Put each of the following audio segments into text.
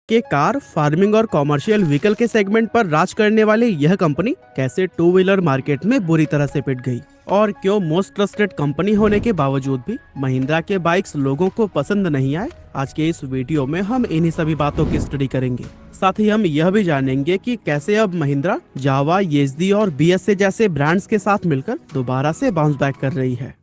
कि car, farming और commercial vehicle के सेगमेंट पर राज करने वाली यह कंपनी कैसे टू व्हीलर मार्केट में बुरी तरह से पिट गई और क्यों मोस्ट ट्रस्टेड कंपनी होने के बावजूद भी महिंद्रा के बाइक्स लोगों को पसंद नहीं आए। आज के इस वीडियो में हम इन्हीं सभी बातों की स्टडी करेंगे। साथ ही हम यह भी जानेंगे कि कैसे अब महिंद्रा जावा, येज़दी और बीएसए जैसे ब्रांड्स के साथ मिलकर दोबारा से बाउंस बैक कर रही है।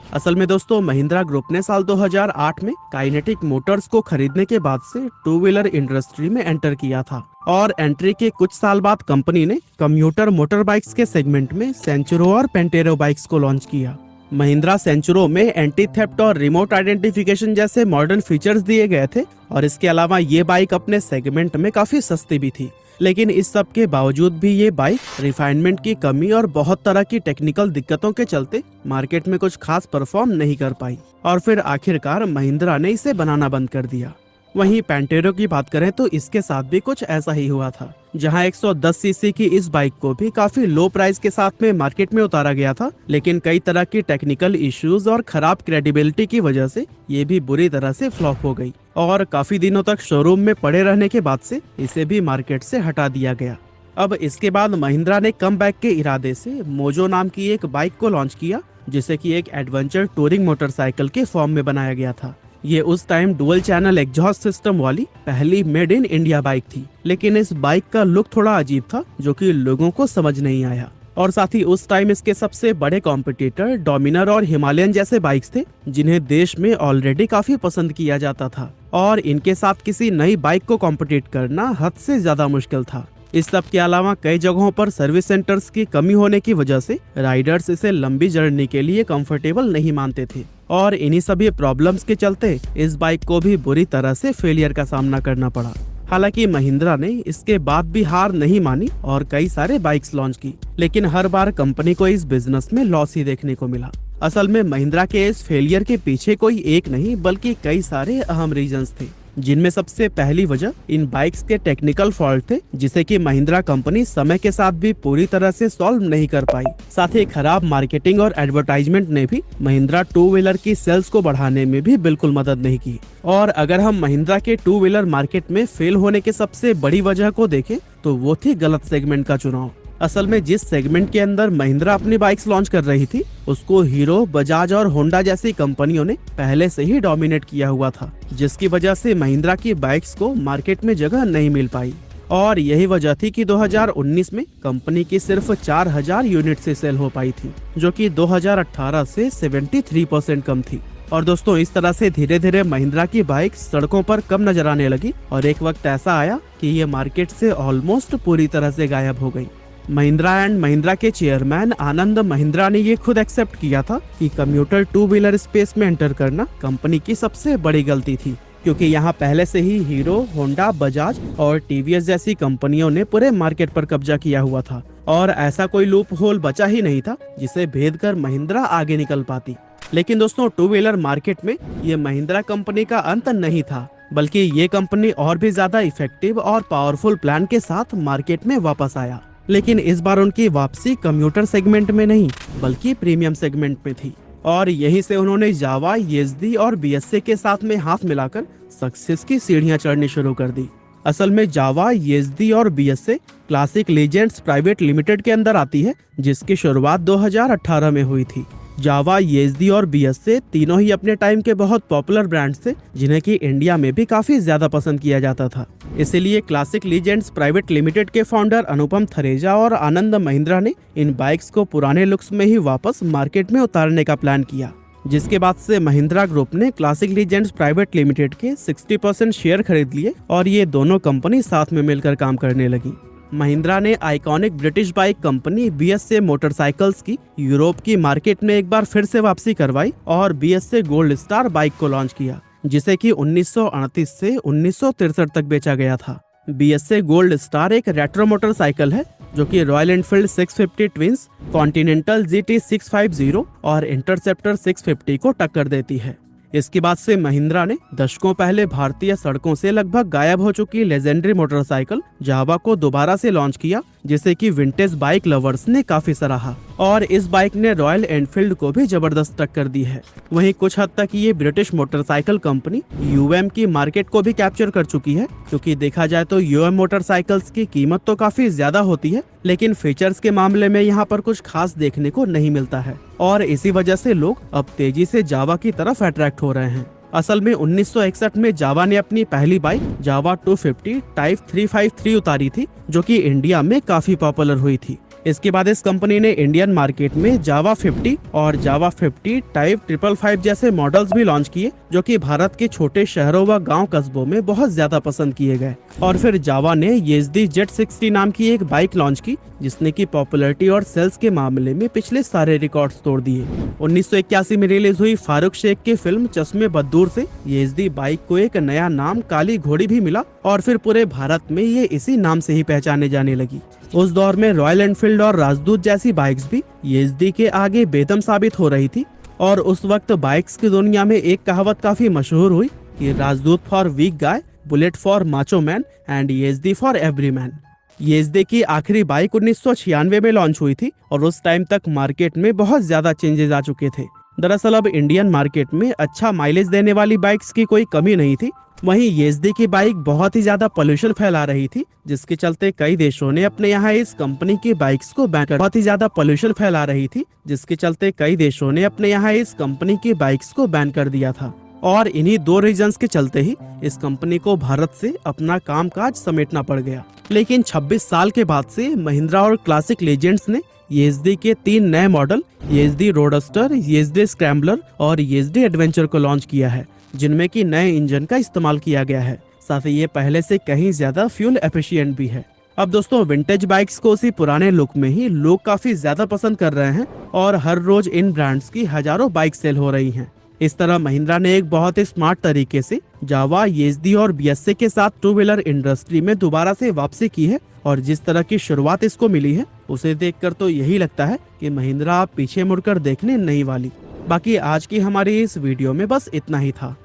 असल में दोस्तों, महिंद्रा ग्रुप ने साल 2008 में काइनेटिक मोटर्स को खरीदने के बाद से टू व्हीलर इंडस्ट्री में एंटर किया था और एंट्री के कुछ साल बाद कंपनी ने कम्यूटर मोटर बाइक्स के सेगमेंट में सेंचुरो और पेंटेरो बाइक्स को लॉन्च किया। महिंद्रा सेंचुरो में एंटी थेफ्ट और रिमोट आइडेंटिफिकेशन जैसे मॉडर्न फीचर्स दिए गए थे और इसके अलावा ये बाइक अपने सेगमेंट में काफी सस्ती भी थी। लेकिन इस सब के बावजूद भी ये बाइक रिफाइनमेंट की कमी और बहुत तरह की टेक्निकल दिक्कतों के चलते मार्केट में कुछ खास परफॉर्म नहीं कर पाई और फिर आखिरकार महिंद्रा ने इसे बनाना बंद कर दिया। वहीं पेंटेरो की बात करें तो इसके साथ भी कुछ ऐसा ही हुआ था, जहां 110 सीसी की इस बाइक को भी काफी लो प्राइस के साथ में मार्केट में उतारा गया था, लेकिन कई तरह की टेक्निकल इश्यूज और खराब क्रेडिबिलिटी की वजह से ये भी बुरी तरह से फ्लॉप हो गई और काफी दिनों तक शोरूम में पड़े रहने के बाद से इसे भी मार्केट से हटा दिया गया। अब इसके बाद महिंद्रा ने कम बैक के इरादे से मोजो नाम की एक बाइक को लॉन्च किया, जिसे कि एक एडवेंचर टूरिंग मोटरसाइकिल के फॉर्म में बनाया गया था। ये उस time dual channel exhaust system वाली पहली मेड इन इंडिया बाइक थी, लेकिन इस बाइक का लुक थोड़ा अजीब था जो कि लोगों को समझ नहीं आया और साथ ही उस टाइम इसके सबसे बड़े कॉम्पिटिटर डोमिनर और हिमालयन जैसे बाइक्स थे, जिन्हें देश में ऑलरेडी काफी पसंद किया जाता था और इनके साथ किसी नई बाइक को कॉम्पिटिट करना हद से ज्यादा मुश्किल था। इस सब के अलावा कई जगहों पर सर्विस सेंटर्स की कमी होने की वजह से राइडर्स इसे लंबी जर्नी के लिए कंफर्टेबल नहीं मानते थे और इन्हीं सभी प्रॉब्लम्स के चलते इस बाइक को भी बुरी तरह से फेलियर का सामना करना पड़ा। हालांकि महिंद्रा ने इसके बाद भी हार नहीं मानी और कई सारे बाइक्स लॉन्च की, लेकिन हर बार कंपनी को इस बिजनेस में लॉस ही देखने को मिला। असल में महिंद्रा के इस फेलियर के पीछे कोई एक नहीं बल्कि कई सारे अहम रीजंस थे, जिनमें सबसे पहली वजह इन बाइक्स के टेक्निकल फॉल्ट थे, जिसे कि महिंद्रा कंपनी समय के साथ भी पूरी तरह से सॉल्व नहीं कर पाई। साथ ही खराब मार्केटिंग और एडवर्टाइजमेंट ने भी महिंद्रा टू व्हीलर की सेल्स को बढ़ाने में भी बिल्कुल मदद नहीं की। और अगर हम महिंद्रा के टू व्हीलर मार्केट में फेल होने के सबसे बड़ी वजह को देखें तो वो थी गलत सेगमेंट का चुनाव। असल में जिस सेगमेंट के अंदर महिंद्रा अपनी बाइक्स लॉन्च कर रही थी उसको हीरो, बजाज और होंडा जैसी कंपनियों ने पहले से ही डोमिनेट किया हुआ था, जिसकी वजह से महिंद्रा की बाइक्स को मार्केट में जगह नहीं मिल पाई और यही वजह थी कि 2019 में कंपनी की सिर्फ 4000 यूनिट से सेल हो पाई थी, जो कि 2018 से 73% कम थी। और दोस्तों, इस तरह से धीरे धीरे महिंद्रा की बाइक सड़कों पर कम नजर आने लगी और एक वक्त ऐसा आया कि ये मार्केट से ऑलमोस्ट पूरी तरह से गायब हो गई। महिंद्रा एंड महिंद्रा के चेयरमैन आनंद महिंद्रा ने ये खुद एक्सेप्ट किया था कि कम्यूटर टू व्हीलर स्पेस में एंटर करना कंपनी की सबसे बड़ी गलती थी, क्योंकि यहाँ पहले से ही हीरो, होंडा, बजाज और टीवीएस जैसी कंपनियों ने पूरे मार्केट पर कब्जा किया हुआ था और ऐसा कोई लूप होल बचा ही नहीं था जिसे भेद कर महिंद्रा आगे निकल पाती। लेकिन दोस्तों, टू व्हीलर मार्केट में ये महिंद्रा कंपनी का अंत नहीं था, बल्कि ये कंपनी और भी ज्यादा इफेक्टिव और पावरफुल प्लान के साथ मार्केट में वापस आया। लेकिन इस बार उनकी वापसी कम्यूटर सेगमेंट में नहीं बल्कि प्रीमियम सेगमेंट में थी और यहीं से उन्होंने जावा, येज़दी और बीएसए के साथ में हाथ मिलाकर सक्सेस की सीढ़ियां चढ़नी शुरू कर दी। असल में जावा, येज़दी और BSA classic legends private limited के अंदर आती है, जिसकी शुरुआत 2018 में हुई थी। जावा, येज़दी और बीएसए तीनों ही अपने टाइम के बहुत पॉपुलर ब्रांड्स थे, जिन्हें कि इंडिया में भी काफी ज्यादा पसंद किया जाता था। इसीलिए क्लासिक लीजेंड्स प्राइवेट लिमिटेड के फाउंडर अनुपम थरेजा और आनंद महिंद्रा ने इन बाइक्स को पुराने लुक्स में ही वापस मार्केट में उतारने का प्लान किया, जिसके बाद से महिंद्रा ग्रुप ने क्लासिक लीजेंड्स प्राइवेट लिमिटेड के 60% शेयर खरीद लिए और ये दोनों कंपनी साथ में मिलकर काम करने लगी। महिंद्रा ने iconic British bike company BSA motorcycles की यूरोप की मार्केट में एक बार फिर से वापसी करवाई और बीएसए गोल्ड स्टार बाइक को लॉन्च किया, जिसे कि 1938 से 1963 तक बेचा गया था। बीएसए गोल्ड स्टार एक रेट्रो मोटरसाइकिल है जो कि royal Enfield 650 twins, continental GT 650 और इंटरसेप्टर 650 को टक्कर देती है। इसके बाद से महिंद्रा ने दशकों पहले भारतीय सड़कों से लगभग गायब हो चुकी लेजेंडरी मोटरसाइकिल जावा को दोबारा से लॉन्च किया, जिसे कि विंटेज बाइक लवर्स ने काफी सराहा और इस बाइक ने रॉयल एनफील्ड को भी जबरदस्त टक्कर दी है। वहीं कुछ हद तक ये ब्रिटिश मोटरसाइकिल कंपनी यूएम की मार्केट को भी कैप्चर कर चुकी है, क्योंकि देखा जाए तो यूएम मोटरसाइकिल्स की कीमत तो काफी ज्यादा होती है, लेकिन फीचर्स के मामले में यहाँ पर कुछ खास देखने को नहीं मिलता है और इसी वजह से लोग अब तेजी से जावा की तरफ अट्रैक्ट हो रहे हैं। असल में 1961 में जावा ने अपनी पहली बाइक जावा 250 टाइप 353 उतारी थी, जो कि इंडिया में काफी पॉपुलर हुई थी। इसके बाद इस कंपनी ने इंडियन मार्केट में जावा 50 और जावा 50 टाइप 555 जैसे मॉडल्स भी लॉन्च किए, जो कि भारत के छोटे शहरों व गांव कस्बों में बहुत ज्यादा पसंद किए गए। और फिर जावा ने येज़दी जेट 60 नाम की एक बाइक लॉन्च की, जिसने की पॉपुलैरिटी और सेल्स के मामले में पिछले सारे रिकॉर्ड्स तोड़ दिए। 1981 में रिलीज हुई फारूक शेख की फिल्म चश्मे बद्दूर से येज़दी बाइक को एक नया नाम काली घोड़ी भी मिला और फिर पूरे भारत में ये इसी नाम से ही पहचाने जाने लगी। उस दौर में रॉयल एनफील्ड और राजदूत जैसी बाइक्स भी येज़दी के आगे बेदम साबित हो रही थी और उस वक्त बाइक्स की दुनिया में एक कहावत काफी मशहूर हुई कि Rajdoot for weak guy, bullet for macho man and Yezdi for every man. Yezdi की आखिरी बाइक 1996 में लॉन्च हुई थी और उस टाइम तक मार्केट में बहुत ज्यादा चेंजेस आ चुके थे। दरअसल अब इंडियन मार्केट में अच्छा माइलेज देने वाली बाइक्स की कोई कमी नहीं थी। वहीं येज़दी की बाइक बहुत ही ज्यादा पोल्यूशन फैला रही थी, जिसके चलते कई देशों ने अपने यहाँ इस कंपनी की बाइक्स को बैन कर बहुत ही ज्यादा पोल्यूशन फैला रही थी जिसके चलते कई देशों ने अपने यहाँ इस कंपनी की बाइक्स को बैन कर दिया था। और इन्हीं दो रीजंस के चलते ही इस कंपनी को भारत से अपना कामकाज समेटना पड़ गया। लेकिन 26 साल के बाद से महिंद्रा और क्लासिक लेजेंड्स ने येज़दी के 3 नए model Yezdi roadster, Yezdi scrambler और येज़दी एडवेंचर को लॉन्च किया है, जिनमें की नए इंजन का इस्तेमाल किया गया है। साथ ही ये पहले से कहीं ज्यादा फ्यूल एफिशिएंट भी है। अब दोस्तों विंटेज बाइक्स को उसी पुराने लुक में ही लोग काफी ज्यादा पसंद कर रहे हैं और हर रोज इन ब्रांड्स की हजारों बाइक सेल हो रही हैं। इस तरह महिंद्रा ने एक बहुत ही स्मार्ट तरीके से जावा, येज़दी और बीएसए के साथ टू व्हीलर इंडस्ट्री में दोबारा से वापसी की है और जिस तरह की शुरुआत इसको मिली है उसे देखकर तो यही लगता है कि महिंद्रा आप पीछे मुड़कर देखने नहीं वाली। बाकी आज की हमारी इस वीडियो में बस इतना ही था।